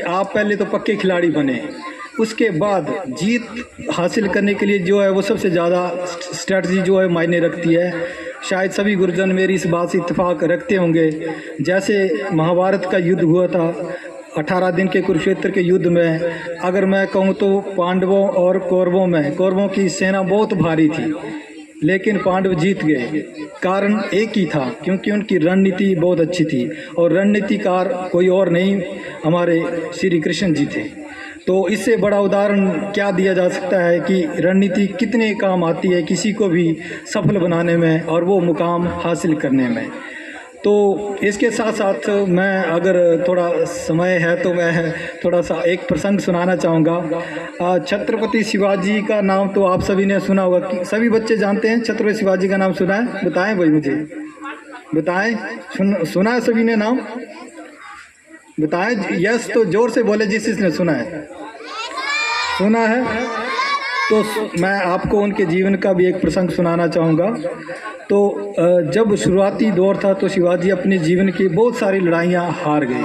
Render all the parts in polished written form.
आप पहले तो पक्के खिलाड़ी बने, उसके बाद जीत हासिल करने के लिए जो है वो सबसे ज़्यादा स्ट्रेटजी जो है मायने रखती है। शायद सभी गुरुजन मेरी इस बात से इत्तेफाक रखते होंगे। जैसे महाभारत का युद्ध हुआ था, 18 दिन के कुरुक्षेत्र के युद्ध में, अगर मैं कहूँ तो पांडवों और कौरवों की सेना बहुत भारी थी, लेकिन पांडव जीत गए। कारण एक ही था, क्योंकि उनकी रणनीति बहुत अच्छी थी, और रणनीतिकार कोई और नहीं, हमारे श्री कृष्ण जी थे। तो इससे बड़ा उदाहरण क्या दिया जा सकता है कि रणनीति कितने काम आती है किसी को भी सफल बनाने में और वो मुकाम हासिल करने में। तो इसके साथ साथ मैं, अगर थोड़ा समय है तो मैं थोड़ा सा एक प्रसंग सुनाना चाहूँगा। छत्रपति शिवाजी का नाम तो आप सभी ने सुना होगा, सभी बच्चे जानते हैं छत्रपति शिवाजी का नाम सुना है? बताएं भाई, मुझे बताएं। सुना है सभी ने नाम? बताएं यस तो जोर से बोले जिसने सुना है। सुना है तो मैं आपको उनके जीवन का भी एक प्रसंग सुनाना चाहूँगा। तो जब शुरुआती दौर था तो शिवाजी अपने जीवन की बहुत सारी लड़ाइयाँ हार गए।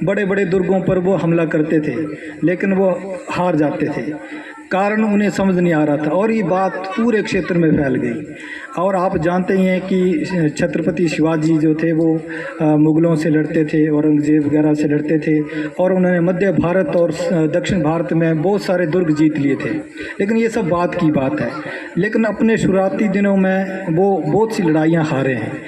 बड़े बड़े दुर्गों पर वो हमला करते थे, लेकिन वो हार जाते थे। कारण उन्हें समझ नहीं आ रहा था, और ये बात पूरे क्षेत्र में फैल गई। और आप जानते ही हैं कि छत्रपति शिवाजी जो थे वो मुग़लों से लड़ते थे, औरंगज़ेब वगैरह से लड़ते थे, और उन्होंने मध्य भारत और दक्षिण भारत में बहुत सारे दुर्ग जीत लिए थे। लेकिन ये सब बात की बात है, लेकिन अपने शुरुआती दिनों में वो बहुत सी लड़ाइयाँ हारे हैं।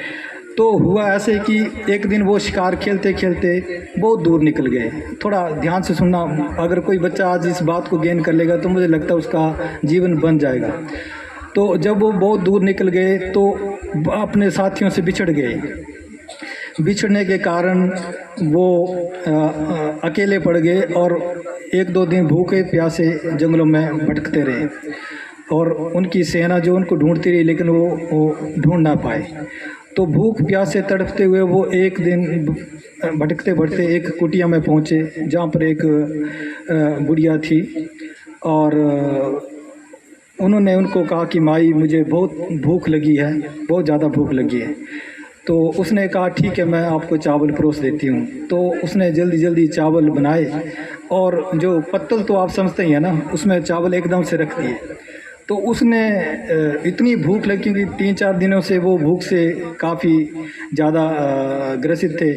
तो हुआ ऐसे कि एक दिन वो शिकार खेलते खेलते बहुत दूर निकल गए। थोड़ा ध्यान से सुनना, अगर कोई बच्चा आज इस बात को गेन कर लेगा तो मुझे लगता है उसका जीवन बन जाएगा। तो जब वो बहुत दूर निकल गए तो अपने साथियों से बिछड़ गए। बिछड़ने के कारण वो अकेले पड़ गए और 1-2 दिन भूखे प्यासे जंगलों में भटकते रहे, और उनकी सेना जो उनको ढूंढती रही, लेकिन वो ढूंढ ना पाए। तो भूख प्यास से तड़पते हुए वो एक दिन भटकते भटकते एक कुटिया में पहुँचे, जहाँ पर एक बुढ़िया थी, और उन्होंने उनको कहा कि माई मुझे बहुत भूख लगी है, बहुत ज़्यादा भूख लगी है। तो उसने कहा ठीक है, मैं आपको चावल परोस देती हूँ। तो उसने जल्दी जल्दी चावल बनाए, और जो पत्तल तो आप समझते ही हैं ना, उसमें चावल एकदम से रख दिए। तो उसने इतनी भूख लगी, क्योंकि 3-4 दिनों से वो भूख से काफ़ी ज़्यादा ग्रसित थे।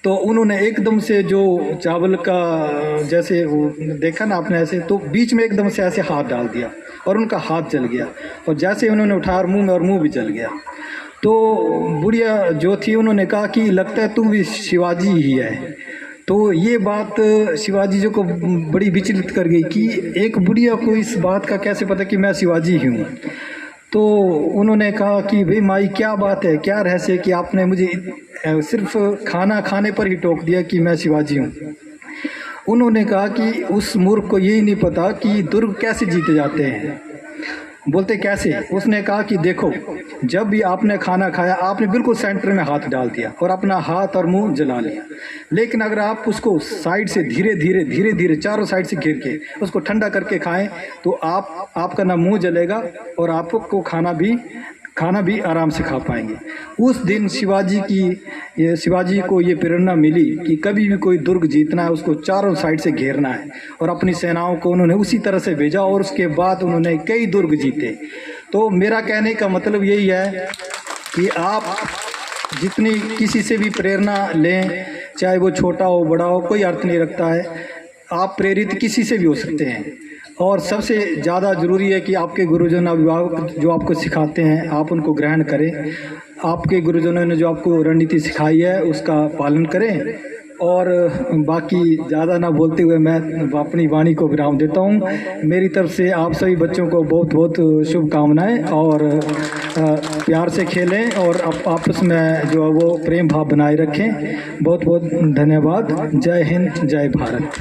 तो उन्होंने एकदम से जो चावल का जैसे वो देखा ना आपने ऐसे, तो बीच में एकदम से ऐसे हाथ डाल दिया और उनका हाथ जल गया, और जैसे उन्होंने उठाया मुंह में, और मुंह भी जल गया। तो बुढ़िया जो थी उन्होंने कहा कि लगता है तुम भी शिवाजी ही है। तो ये बात शिवाजी जी को बड़ी विचलित कर गई कि एक बुढ़िया को इस बात का कैसे पता कि मैं शिवाजी ही हूँ। तो उन्होंने कहा कि भाई माई क्या बात है, क्या रहस्य कि आपने मुझे सिर्फ खाना खाने पर ही टोक दिया कि मैं शिवाजी हूँ। उन्होंने कहा कि उस मूर्ख को यही नहीं पता कि दुर्ग कैसे जीते जाते हैं। बोलते कैसे? उसने कहा कि देखो, जब भी आपने खाना खाया आपने बिल्कुल सेंटर में हाथ डाल दिया और अपना हाथ और मुंह जला लिया, लेकिन अगर आप उसको साइड से धीरे धीरे चारों साइड से घेर के उसको ठंडा करके खाएं तो आपका ना मुंह जलेगा और आपको खाना भी आराम से खा पाएंगे। उस दिन शिवाजी को ये प्रेरणा मिली कि कभी भी कोई दुर्ग जीतना है उसको चारों साइड से घेरना है, और अपनी सेनाओं को उन्होंने उसी तरह से भेजा, और उसके बाद उन्होंने कई दुर्ग जीते। तो मेरा कहने का मतलब यही है कि आप जितनी किसी से भी प्रेरणा लें, चाहे वो छोटा हो बड़ा हो, कोई अर्थ नहीं रखता है, आप प्रेरित किसी से भी हो सकते हैं। और सबसे ज़्यादा ज़रूरी है कि आपके गुरुजन अभिभावक जो आपको सिखाते हैं आप उनको ग्रहण करें। आपके गुरुजनों ने जो आपको रणनीति सिखाई है उसका पालन करें। और बाकी ज़्यादा ना बोलते हुए मैं अपनी वाणी को विराम देता हूँ। मेरी तरफ से आप सभी बच्चों को बहुत बहुत शुभकामनाएं, और प्यार से खेलें और आपस में जो है वो प्रेम भाव बनाए रखें। बहुत बहुत धन्यवाद। जय हिंद, जय भारत।